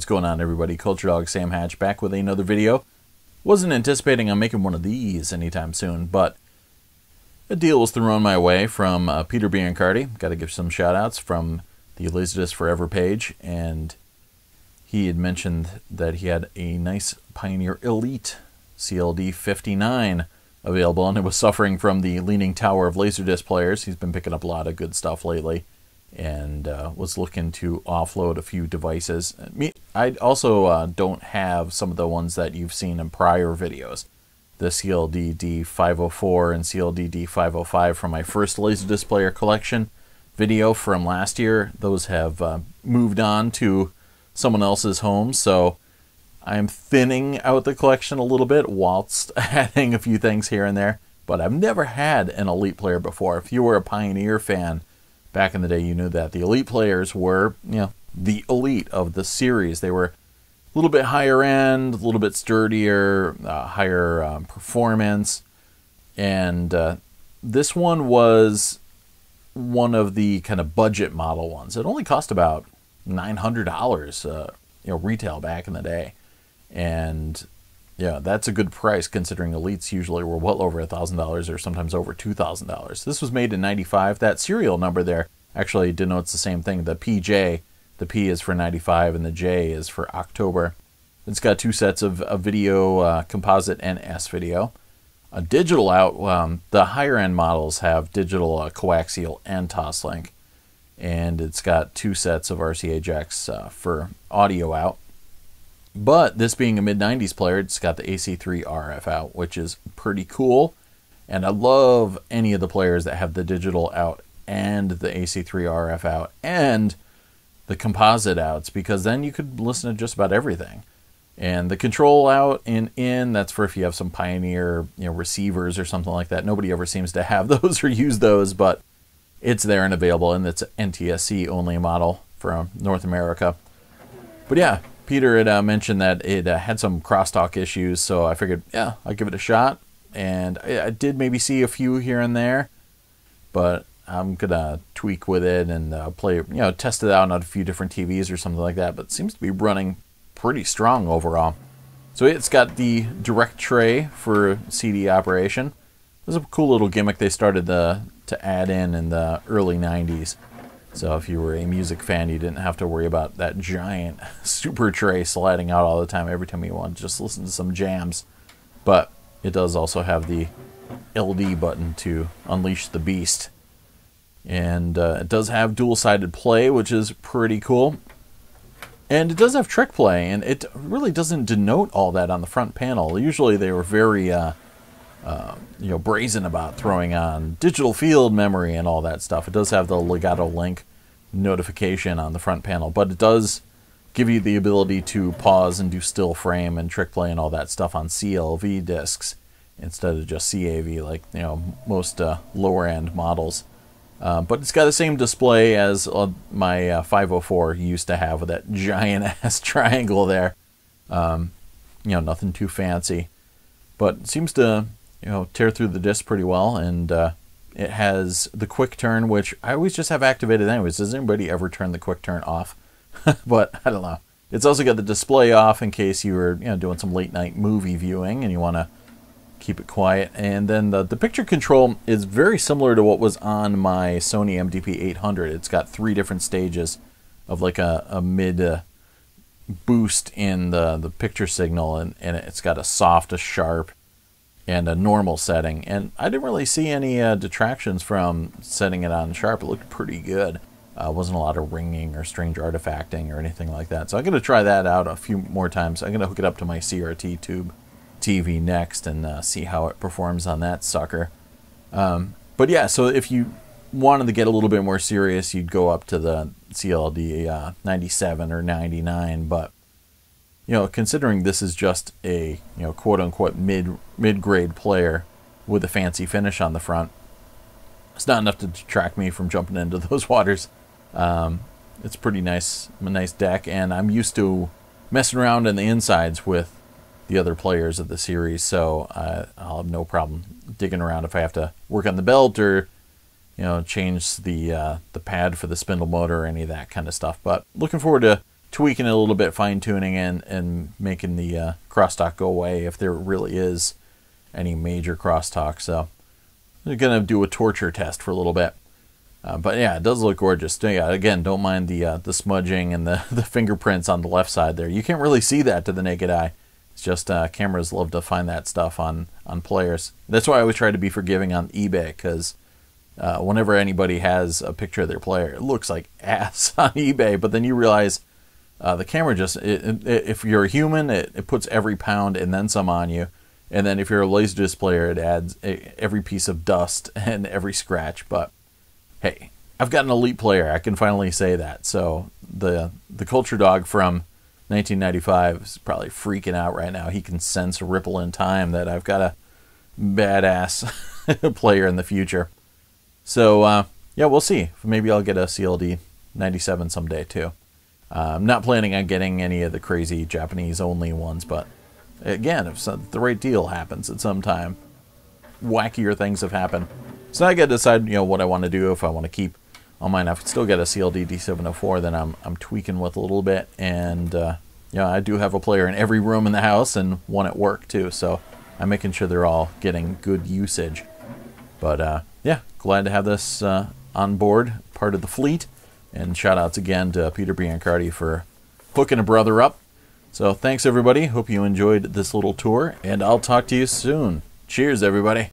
What's going on, everybody? Culturedog Sam Hatch back with another video. Wasn't anticipating on making one of these anytime soon, but a deal was thrown my way from Peter Biancardi. Got to give some shout-outs from the Laserdisc Forever page, and he had mentioned that he had a nice Pioneer Elite CLD 59 available, and it was suffering from the leaning tower of Laserdisc players. He's been picking up a lot of good stuff lately, and was looking to offload a few devices. I also don't have some of the ones that you've seen in prior videos. The CLD D504 and CLD D505 from my first Laserdisc player collection video from last year. Those have moved on to someone else's home, so I'm thinning out the collection a little bit whilst adding a few things here and there. But I've never had an Elite player before. If you were a Pioneer fan back in the day, you knew that the Elite players were, the elite of the series. They were a little bit higher end, a little bit sturdier, higher performance. And this one was one of the kind of budget model ones. It only cost about $900, retail back in the day. And yeah, that's a good price considering Elites usually were well over $1,000 or sometimes over $2,000. This was made in '95. That serial number there actually denotes the same thing. The PJ, the P is for '95 and the J is for October. It's got two sets of video, composite and S video. A digital out, the higher end models have digital coaxial and Toslink. And it's got two sets of RCA jacks for audio out. But this being a mid-90s player, it's got the AC3 RF out, which is pretty cool. And I love any of the players that have the digital out and the AC3 RF out and the composite outs, because then you could listen to just about everything. And the control out and in, that's for if you have some Pioneer receivers or something like that. Nobody ever seems to have those or use those, but it's there and available, and it's an NTSC only model for North America. But yeah, Peter had mentioned that it had some crosstalk issues, so I figured, yeah, I'll give it a shot. And I did maybe see a few here and there, but I'm gonna tweak with it and play, test it out on a few different TVs or something like that. But it seems to be running pretty strong overall. So it's got the direct tray for CD operation. This is a cool little gimmick they started to add in the early 90s. So if you were a music fan, you didn't have to worry about that giant super tray sliding out all the time every time you want to just listen to some jams. But it does also have the LD button to unleash the beast. And it does have dual-sided play, which is pretty cool. And it does have trick play, and it really doesn't denote all that on the front panel. Usually they were very brazen about throwing on digital field memory and all that stuff. It does have the legato link notification on the front panel, but it does give you the ability to pause and do still frame and trick play and all that stuff on CLV discs instead of just CAV like most lower end models. But it's got the same display as my 504 used to have with that giant ass triangle there. Nothing too fancy, but it seems to tear through the disc pretty well, and it has the quick turn, which I always just have activated anyways. Does anybody ever turn the quick turn off? But I don't know. It's also got the display off in case you were doing some late night movie viewing and you want to keep it quiet. And then the picture control is very similar to what was on my Sony MDP 800. It's got three different stages of like a mid boost in the picture signal, and it's got a soft, a sharp, and a normal setting. And I didn't really see any detractions from setting it on sharp. It looked pretty good. Wasn't a lot of ringing or strange artifacting or anything like that. So I'm going to try that out a few more times. I'm going to hook it up to my CRT tube TV next and see how it performs on that sucker. But yeah, so if you wanted to get a little bit more serious, you'd go up to the CLD 97 or 99. But considering this is just a quote-unquote mid-grade player with a fancy finish on the front, it's not enough to detract me from jumping into those waters. It's pretty nice, a nice deck, and I'm used to messing around in the insides with the other players of the series, so I'll have no problem digging around if I have to work on the belt or change the pad for the spindle motor or any of that kind of stuff. But looking forward to tweaking it a little bit, fine-tuning and making the crosstalk go away if there really is any major crosstalk. So I'm going to do a torture test for a little bit. But yeah, it does look gorgeous. Yeah, again, don't mind the smudging and the fingerprints on the left side there. You can't really see that to the naked eye. It's just cameras love to find that stuff on players. That's why I always try to be forgiving on eBay, because whenever anybody has a picture of their player, it looks like ass on eBay. But then you realize the camera just, if you're a human, it puts every pound and then some on you. And then if you're a Laserdisc player, it adds every piece of dust and every scratch. But hey, I've got an elite player. I can finally say that. So the Culturedog from 1995 is probably freaking out right now. He can sense a ripple in time that I've got a badass player in the future. So yeah, we'll see. Maybe I'll get a CLD 97 someday too. I'm not planning on getting any of the crazy Japanese only ones, but again, if the right deal happens at some time, wackier things have happened. So I got to decide, what I want to do. If I want to keep on mine, I've still got a CLD D704 that I'm tweaking with a little bit, and I do have a player in every room in the house and one at work too. So I'm making sure they're all getting good usage. But yeah, glad to have this on board, part of the fleet, and shout outs again to Peter Biancardi for hooking a brother up. So thanks everybody. Hope you enjoyed this little tour, and I'll talk to you soon. Cheers, everybody.